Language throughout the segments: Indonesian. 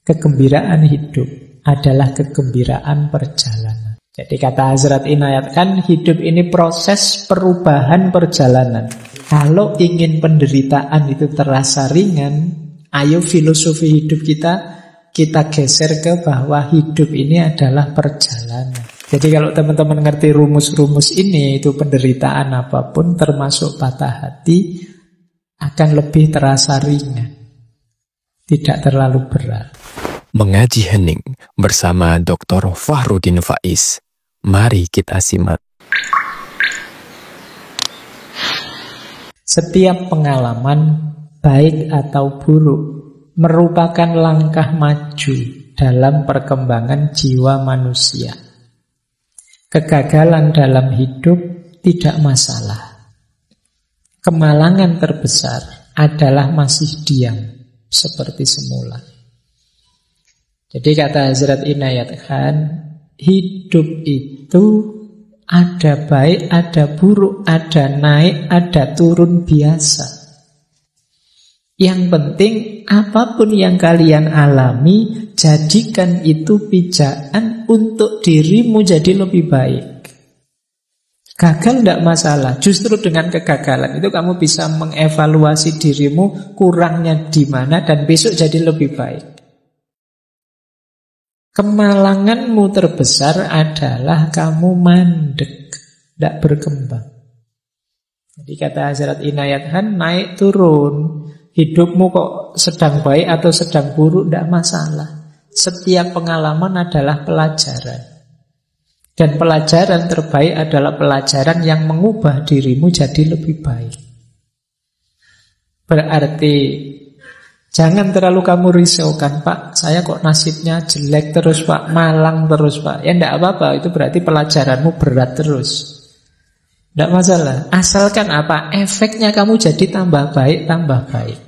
Kegembiraan hidup adalah kegembiraan perjalanan. Jadi kata Hazrat Inayat Khan, hidup ini proses perubahan perjalanan. Kalau ingin penderitaan itu terasa ringan, ayo filosofi hidup kita geser ke bahwa hidup ini adalah perjalanan. Jadi kalau teman-teman ngerti rumus-rumus ini, itu penderitaan apapun termasuk patah hati akan lebih terasa ringan, tidak terlalu berat. Mengaji Hening bersama Dr. Fahrudin Faiz. Mari kita simak. Setiap pengalaman, baik atau buruk, merupakan langkah maju dalam perkembangan jiwa manusia. Kegagalan dalam hidup tidak masalah. Kemalangan terbesar adalah masih diam seperti semula. Jadi kata Hazrat Inayat Khan, hidup itu ada baik, ada buruk, ada naik, ada turun biasa. Yang penting apapun yang kalian alami, jadikan itu pijakan untuk dirimu jadi lebih baik. Gagal tidak masalah. Justru dengan kegagalan itu kamu bisa mengevaluasi dirimu, kurangnya di mana, dan besok jadi lebih baik. Kemalanganmu terbesar adalah kamu mandek, tidak berkembang. Jadi kata Hazrat Inayat Khan, naik turun. Hidupmu kok sedang baik atau sedang buruk, tidak masalah. Setiap pengalaman adalah pelajaran. Dan pelajaran terbaik adalah pelajaran yang mengubah dirimu jadi lebih baik. Berarti jangan terlalu kamu risaukan, Pak, saya kok nasibnya jelek terus, Pak, malang terus, Pak. Ya tidak apa-apa, itu berarti pelajaranmu berat terus. Tidak masalah. Asalkan apa? Efeknya kamu jadi tambah baik, tambah baik.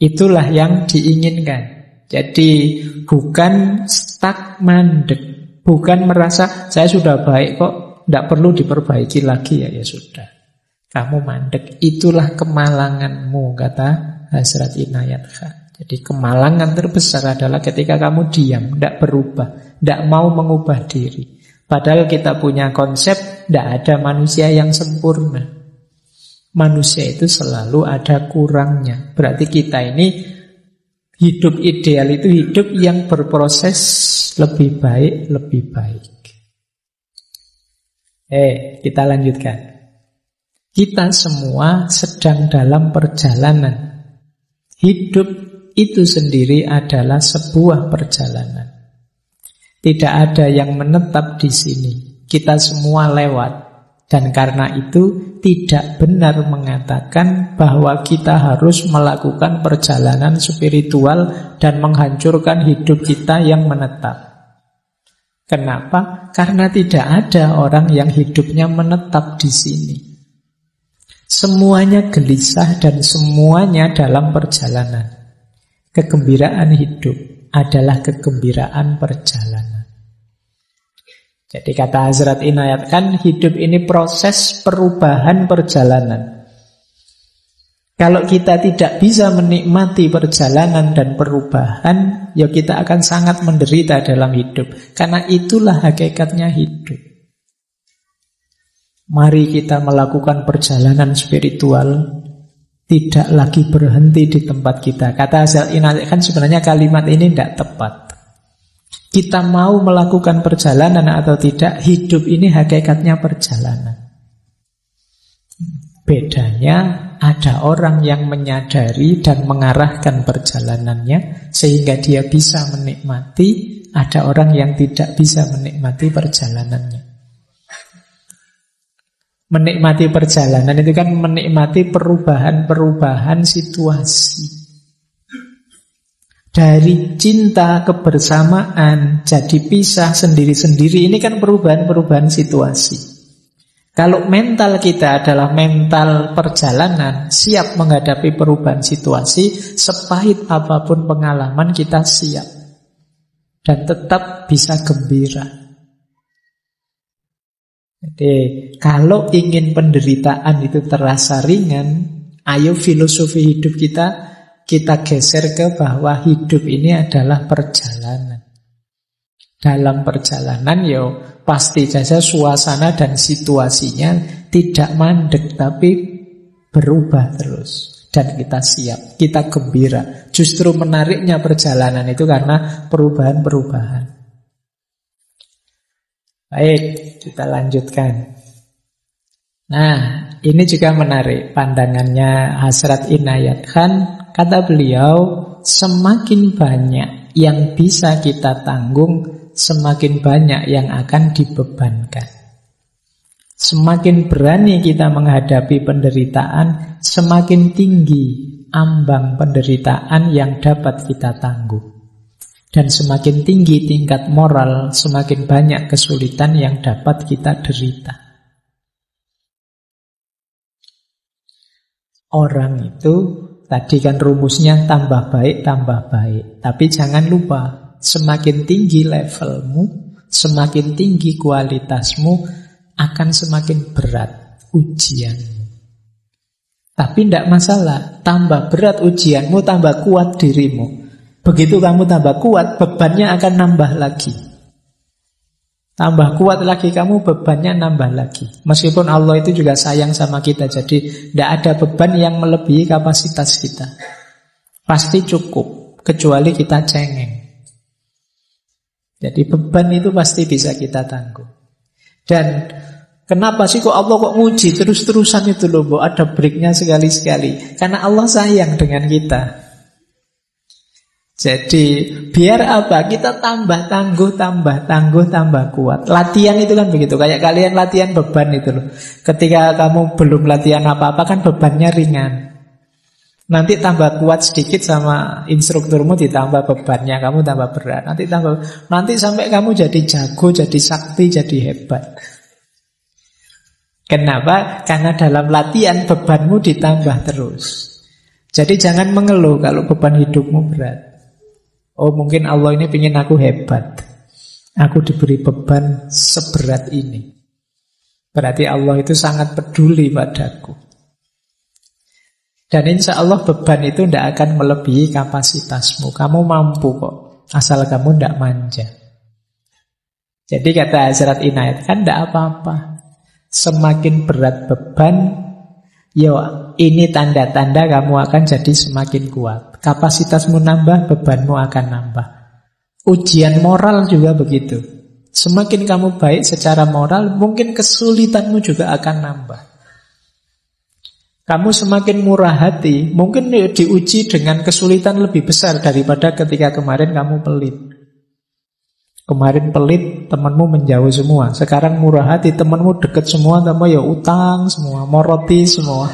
Itulah yang diinginkan. Jadi bukan stuck mandek, bukan merasa saya sudah baik kok, tidak perlu diperbaiki lagi, ya sudah. Kamu mandek, itulah kemalanganmu, kata Hazrat Inayat Khan. Jadi kemalangan terbesar adalah ketika kamu diam, tidak berubah, tidak mau mengubah diri. Padahal kita punya konsep tidak ada manusia yang sempurna. Manusia itu selalu ada kurangnya. Berarti kita ini hidup ideal itu hidup yang berproses lebih baik, lebih baik. Kita lanjutkan. Kita semua sedang dalam perjalanan. Hidup itu sendiri adalah sebuah perjalanan. Tidak ada yang menetap di sini. Kita semua lewat. Dan karena itu tidak benar mengatakan bahwa kita harus melakukan perjalanan spiritual dan menghancurkan hidup kita yang menetap. Kenapa? Karena tidak ada orang yang hidupnya menetap di sini. Semuanya gelisah dan semuanya dalam perjalanan. Kegembiraan hidup adalah kegembiraan perjalanan. Jadi kata Hazrat Inayat Khan, hidup ini proses perubahan perjalanan. Kalau kita tidak bisa menikmati perjalanan dan perubahan, ya kita akan sangat menderita dalam hidup. Karena itulah hakikatnya hidup. Mari kita melakukan perjalanan spiritual, tidak lagi berhenti di tempat kita. Kata Hazrat Inayat Khan, sebenarnya kalimat ini tidak tepat. Kita mau melakukan perjalanan atau tidak, hidup ini hakikatnya perjalanan. Bedanya ada orang yang menyadari dan mengarahkan perjalanannya sehingga dia bisa menikmati, ada orang yang tidak bisa menikmati perjalanannya. Menikmati perjalanan itu kan menikmati perubahan-perubahan situasi. Dari cinta kebersamaan jadi pisah sendiri-sendiri, ini kan perubahan-perubahan situasi. Kalau mental kita adalah mental perjalanan, siap menghadapi perubahan situasi, sepahit apapun pengalaman kita siap. Dan tetap bisa gembira. Jadi kalau ingin penderitaan itu terasa ringan, ayo filosofi hidup kita kita geser ke bahwa hidup ini adalah perjalanan. Dalam perjalanan pasti saja suasana dan situasinya tidak mandek, tapi berubah terus. Dan kita siap, kita gembira. Justru menariknya perjalanan itu karena perubahan-perubahan. Baik, kita lanjutkan. Nah, ini juga menarik pandangannya Hasrat Inayat Khan. Kata beliau, semakin banyak yang bisa kita tanggung, semakin banyak yang akan dibebankan. Semakin berani kita menghadapi penderitaan, semakin tinggi ambang penderitaan yang dapat kita tanggung. Dan semakin tinggi tingkat moral, semakin banyak kesulitan yang dapat kita derita. Orang itu, tadi kan rumusnya tambah baik, tambah baik. Tapi jangan lupa, semakin tinggi levelmu, semakin tinggi kualitasmu, akan semakin berat ujianmu. Tapi tidak masalah, tambah berat ujianmu, tambah kuat dirimu. Begitu kamu tambah kuat, bebannya akan nambah lagi. Tambah kuat lagi kamu, bebannya nambah lagi. Meskipun Allah itu juga sayang sama kita, jadi tidak ada beban yang melebihi kapasitas kita. Pasti cukup, kecuali kita cengeng. Jadi beban itu pasti bisa kita tanggung. Dan kenapa sih kok Allah kok nguji terus-terusan itu loh, ada breaknya sekali-sekali. Karena Allah sayang dengan kita. Jadi biar apa? Kita tambah tangguh, tambah tangguh, tambah kuat. Latihan itu kan begitu. Kayak kalian latihan beban itu loh. Ketika kamu belum latihan apa-apa kan bebannya ringan. Nanti tambah kuat sedikit sama instrukturmu, ditambah bebannya, kamu tambah berat. Nanti sampai kamu jadi jago, jadi sakti, jadi hebat. Kenapa? Karena dalam latihan bebanmu ditambah terus. Jadi jangan mengeluh kalau beban hidupmu berat. Oh, mungkin Allah ini ingin aku hebat. Aku diberi beban seberat ini. Berarti Allah itu sangat peduli padaku. Dan insya Allah beban itu tidak akan melebihi kapasitasmu. Kamu mampu kok, asal kamu tidak manja. Jadi kata Hazrat Inayat kan tidak apa-apa. Semakin berat beban, ini tanda-tanda kamu akan jadi semakin kuat. Kapasitasmu nambah, bebanmu akan nambah. Ujian moral juga begitu. Semakin kamu baik secara moral, mungkin kesulitanmu juga akan nambah. Kamu semakin murah hati, mungkin diuji dengan kesulitan lebih besar daripada ketika kemarin kamu pelit. Kemarin pelit, temanmu menjauh semua. Sekarang murah hati, temanmu deket semua, kamu utang semua, moroti semua.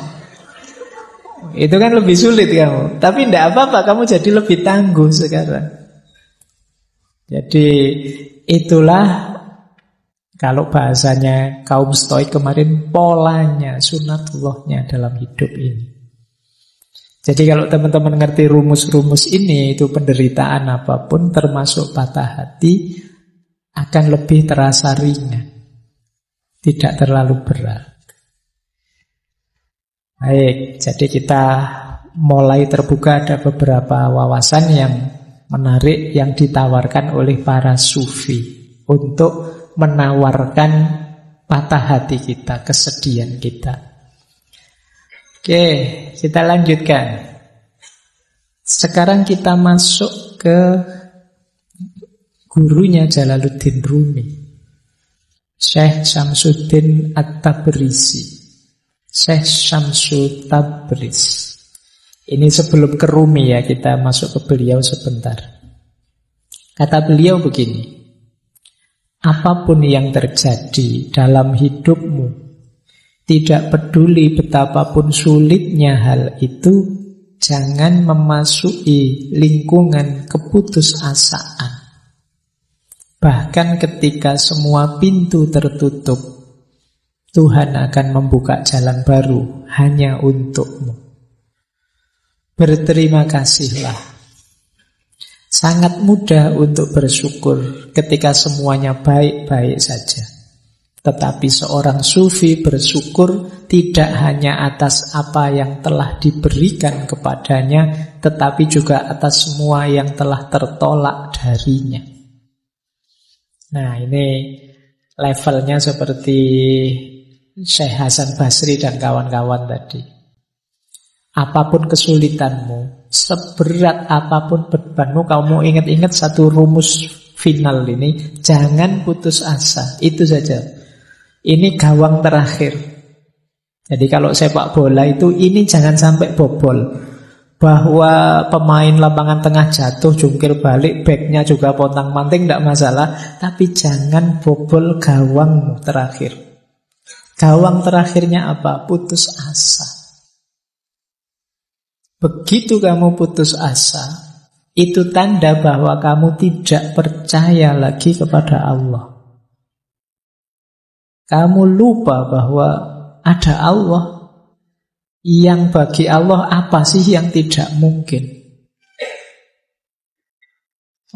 Itu kan lebih sulit kamu. Tapi tidak apa-apa, kamu jadi lebih tangguh sekarang. Jadi itulah, kalau bahasanya kaum Stoik kemarin, polanya, sunatullahnya dalam hidup ini. Jadi kalau teman-teman ngerti rumus-rumus ini, itu penderitaan apapun termasuk patah hati akan lebih terasa ringan, tidak terlalu berat. Baik, jadi kita mulai terbuka, ada beberapa wawasan yang menarik yang ditawarkan oleh para sufi untuk menawarkan patah hati kita, kesedihan kita. Oke, kita lanjutkan. Sekarang kita masuk ke gurunya Jalaluddin Rumi, Syekh Syamsuddin At-Tabrisi. Syekh Syamsu Tabriz. Ini sebelum ke Rumi ya, kita masuk ke beliau sebentar. Kata beliau begini, apapun yang terjadi dalam hidupmu, tidak peduli betapapun sulitnya hal itu, jangan memasuki lingkungan keputusasaan. Bahkan ketika semua pintu tertutup, Tuhan akan membuka jalan baru hanya untukmu. Berterima kasihlah. Sangat mudah untuk bersyukur ketika semuanya baik-baik saja. Tetapi seorang sufi bersyukur tidak hanya atas apa yang telah diberikan kepadanya, tetapi juga atas semua yang telah tertolak darinya. Nah, ini levelnya seperti Syekh Hasan Basri dan kawan-kawan tadi. Apapun kesulitanmu, seberat apapun bebanmu, kamu ingat-ingat satu rumus final ini, jangan putus asa. Itu saja. Ini gawang terakhir. Jadi kalau sepak bola itu, ini jangan sampai bobol. Bahwa pemain lapangan tengah jatuh, jungkir balik, backnya juga pontang-panting, tidak masalah. Tapi jangan bobol gawang terakhir. Gawang terakhirnya apa? Putus asa. Begitu kamu putus asa, itu tanda bahwa kamu tidak percaya lagi kepada Allah. Kamu lupa bahwa ada Allah. Yang bagi Allah apa sih yang tidak mungkin?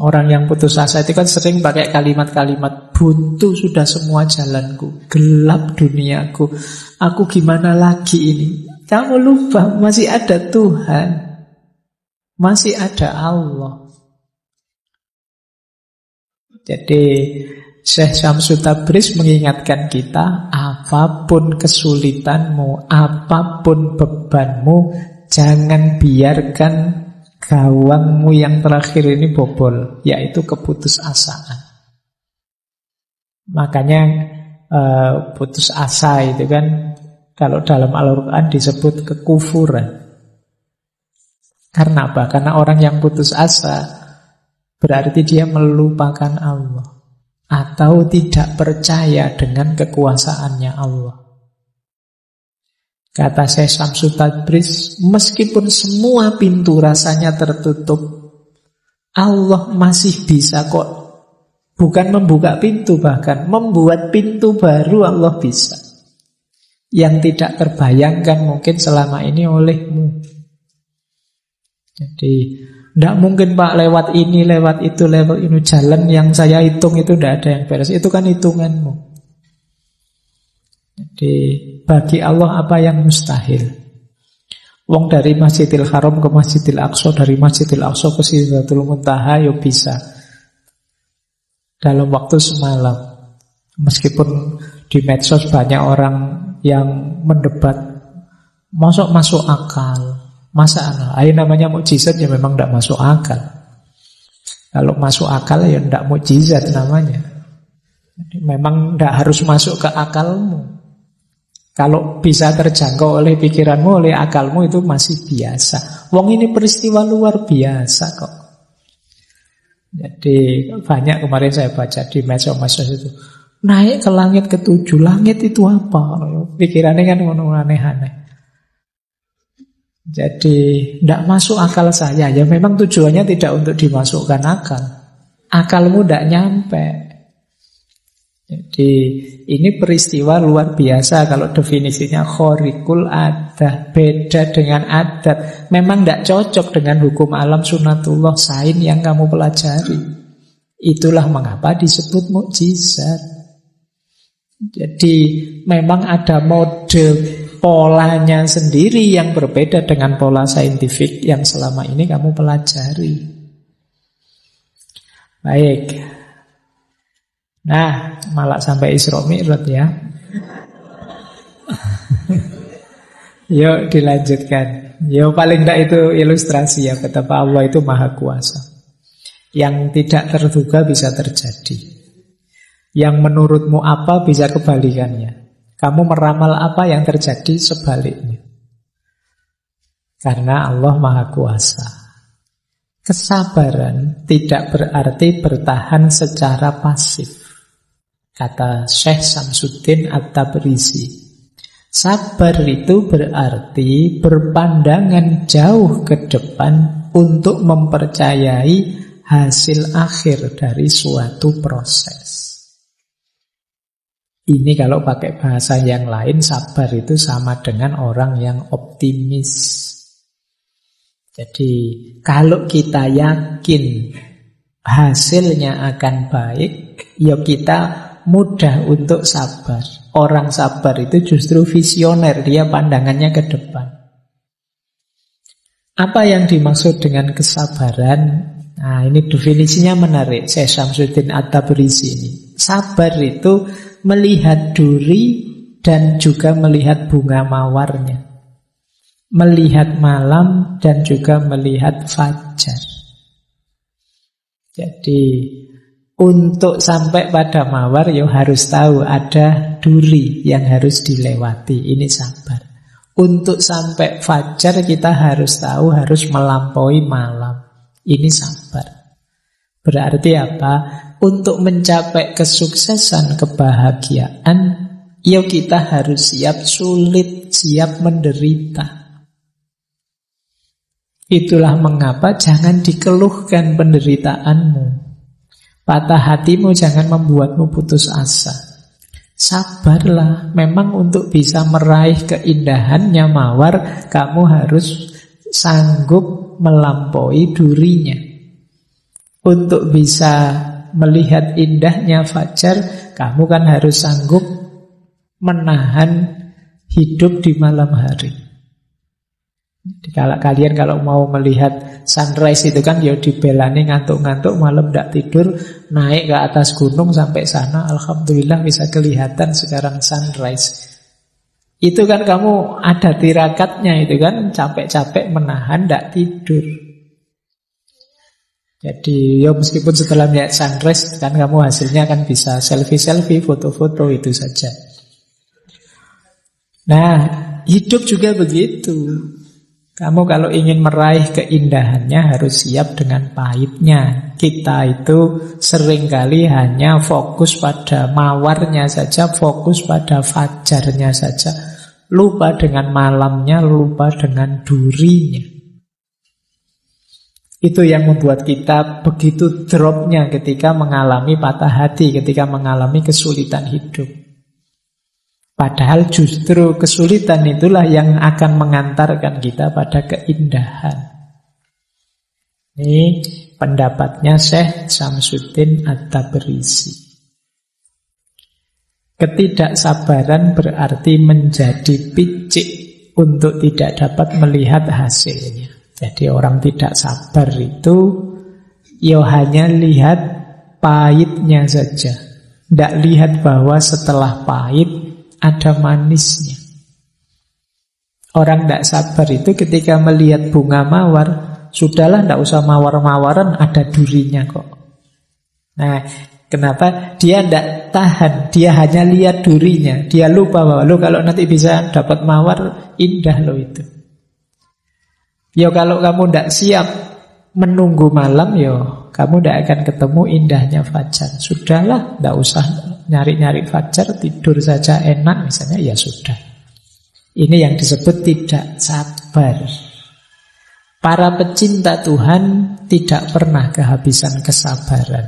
Orang yang putus asa itu kan sering pakai kalimat-kalimat, buntu sudah semua jalanku, gelap duniaku, aku gimana lagi ini? Kamu lupa masih ada Tuhan, masih ada Allah. Jadi Syekh Syamsul Tabriz mengingatkan kita, apapun kesulitanmu, apapun bebanmu, jangan biarkan gawangmu yang terakhir ini bobol, yaitu keputusasaan. Makanya putus asa itu kan kalau dalam Al-Quran disebut kekufuran. Karena apa? Karena orang yang putus asa berarti dia melupakan Allah atau tidak percaya dengan kekuasaannya Allah. Kata Syekh Syamsul Tabriz, meskipun semua pintu rasanya tertutup, Allah masih bisa kok. Bukan membuka pintu, bahkan membuat pintu baru Allah bisa. Yang tidak terbayangkan mungkin selama ini olehmu. Jadi tidak mungkin Pak lewat ini, lewat itu, lewat ini. Jalan yang saya hitung itu tidak ada yang beres. Itu kan hitunganmu. Jadi bagi Allah apa yang mustahil? Wong dari Masjidil Haram ke Masjidil Aqsa, dari Masjidil Aqsa ke Sidratul Muntaha, ya bisa dalam waktu semalam. Meskipun di medsos banyak orang yang mendebat, masuk akal. Masa ayo namanya mukjizat ya memang tidak masuk akal. Kalau masuk akal ya tidak mukjizat namanya. Jadi memang tidak harus masuk ke akalmu. Kalau bisa terjangkau oleh pikiranmu, oleh akalmu, itu masih biasa. Wong ini peristiwa luar biasa kok. Jadi banyak kemarin saya baca di medsos itu, naik ke langit ke-7, langit itu apa? Pikirannya kan aneh-aneh. Jadi tidak masuk akal saya. Ya memang tujuannya tidak untuk dimasukkan akal. Akalmu tidak nyampe. Jadi ini peristiwa luar biasa. Kalau definisinya khorikul adah, beda dengan adat. Memang tidak cocok dengan hukum alam sunatullah, sains yang kamu pelajari. Itulah mengapa disebut mukjizat. Jadi memang ada mode polanya sendiri yang berbeda dengan pola saintifik yang selama ini kamu pelajari. Baik. Nah, malah sampai Isra Mi'raj ya. Yuk dilanjutkan. Yuk paling tidak itu ilustrasi ya betapa Allah itu maha kuasa. Yang tidak terduga bisa terjadi. Yang menurutmu apa bisa kebalikannya. Kamu meramal apa yang terjadi sebaliknya. Karena Allah maha kuasa. Kesabaran tidak berarti bertahan secara pasif. Kata Syekh Samsuddin At-Tabrizi, sabar itu berarti berpandangan jauh ke depan untuk mempercayai hasil akhir dari suatu proses. Ini kalau pakai bahasa yang lain, sabar itu sama dengan orang yang optimis. Jadi kalau kita yakin hasilnya akan baik, ya kita mudah untuk sabar. Orang sabar itu justru visioner, dia pandangannya ke depan. Apa yang dimaksud dengan kesabaran? Nah, ini definisinya menarik. Syekh Syamsuddin At-Tabrizi ini. Sabar itu melihat duri dan juga melihat bunga mawarnya. Melihat malam dan juga melihat fajar. Jadi untuk sampai pada mawar ya harus tahu ada duri yang harus dilewati. Ini sabar. Untuk sampai fajar kita harus tahu harus melampaui malam. Ini sabar. Berarti apa? Untuk mencapai kesuksesan, kebahagiaan, ya kita harus siap sulit, siap menderita. Itulah mengapa jangan dikeluhkan penderitaanmu. Patah hatimu jangan membuatmu putus asa. Sabarlah. Memang untuk bisa meraih keindahannya mawar, kamu harus sanggup melampaui durinya. Untuk bisa melihat indahnya fajar, kamu kan harus sanggup menahan hidup di malam hari. Kalau kalian mau melihat sunrise itu kan ya dibelani ngantuk-ngantuk malam tidak tidur, naik ke atas gunung sampai sana, alhamdulillah bisa kelihatan sekarang sunrise. Itu kan kamu ada tirakatnya, itu kan capek-capek menahan tidak tidur. Jadi ya meskipun setelah melihat sunrise kan kamu hasilnya kan bisa selfie-selfie, foto-foto itu saja. Nah, hidup juga begitu. Kamu kalau ingin meraih keindahannya harus siap dengan pahitnya. Kita itu seringkali hanya fokus pada mawarnya saja, fokus pada fajarnya saja. Lupa dengan malamnya, lupa dengan durinya. Itu yang membuat kita begitu dropnya ketika mengalami patah hati, ketika mengalami kesulitan hidup. Padahal justru kesulitan itulah yang akan mengantarkan kita pada keindahan. Ini pendapatnya Syekh Syamsuddin At-Tabrizi. Ketidaksabaran berarti menjadi picik untuk tidak dapat melihat hasilnya. Jadi orang tidak sabar itu ya hanya lihat pahitnya saja. Tidak lihat bahwa setelah pahit ada manisnya. Orang tidak sabar itu ketika melihat bunga mawar, sudahlah tidak usah mawar-mawaran, ada durinya kok. Nah, kenapa? Dia tidak tahan, dia hanya lihat durinya. Dia lupa bahwa kalau nanti bisa dapat mawar, indah loh itu. Ya kalau kamu tidak siap menunggu malam, ya kamu tidak akan ketemu indahnya fajar. Sudahlah, tidak usah nyari-nyari fajar, tidur saja enak misalnya, ya sudah. Ini yang disebut tidak sabar. Para pecinta Tuhan tidak pernah kehabisan kesabaran.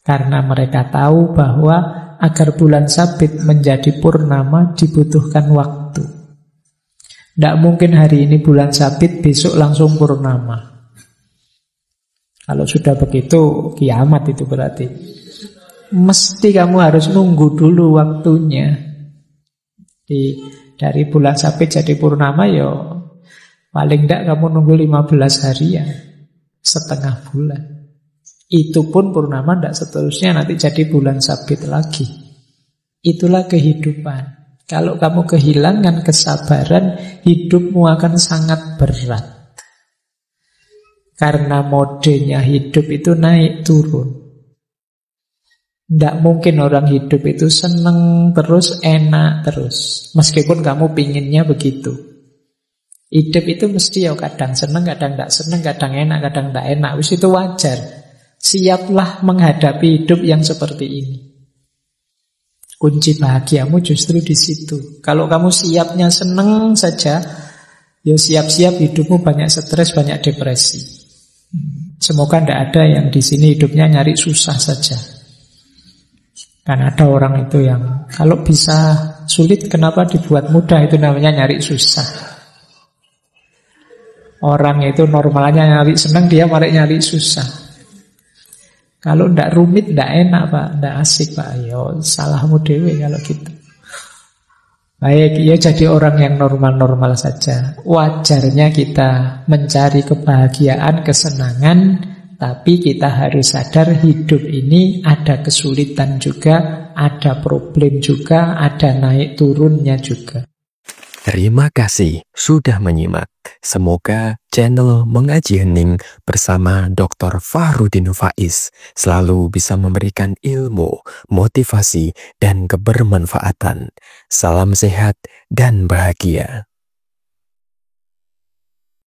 Karena mereka tahu bahwa agar bulan sabit menjadi purnama dibutuhkan waktu. Tidak mungkin hari ini bulan sabit, besok langsung purnama. Kalau sudah begitu, kiamat itu berarti. Mesti kamu harus nunggu dulu waktunya. Dari bulan sabit jadi purnama, ya paling tidak kamu nunggu 15 harian, setengah bulan. Itu pun purnama tidak seterusnya nanti jadi bulan sabit lagi. Itulah kehidupan. Kalau kamu kehilangan kesabaran, hidupmu akan sangat berat. Karena modenya hidup itu naik turun. Tidak mungkin orang hidup itu seneng terus, enak terus. Meskipun kamu pinginnya begitu. Hidup itu mesti ya kadang seneng, kadang tidak seneng, kadang enak, kadang tidak enak. Wis itu wajar. Siaplah menghadapi hidup yang seperti ini. Kunci bahagiamu justru di situ. Kalau kamu siapnya seneng saja, ya siap-siap hidupmu banyak stres, banyak depresi. Semoga tidak ada yang di sini hidupnya nyari susah saja. Kan ada orang itu yang kalau bisa sulit, kenapa dibuat mudah? Itu namanya nyari susah. Orang itu normalnya nyari senang, dia malah nyari susah. Kalau ndak rumit, ndak enak Pak, ndak asik Pak. Yo salahmu dewe kalau gitu. Baik, ya jadi orang yang normal-normal saja. Wajarnya kita mencari kebahagiaan, kesenangan, tapi kita harus sadar hidup ini ada kesulitan juga, ada problem juga, ada naik turunnya juga. Terima kasih sudah menyimak. Semoga channel Mengaji Hening bersama Dr. Fahrudin Faiz selalu bisa memberikan ilmu, motivasi, dan kebermanfaatan. Salam sehat dan bahagia.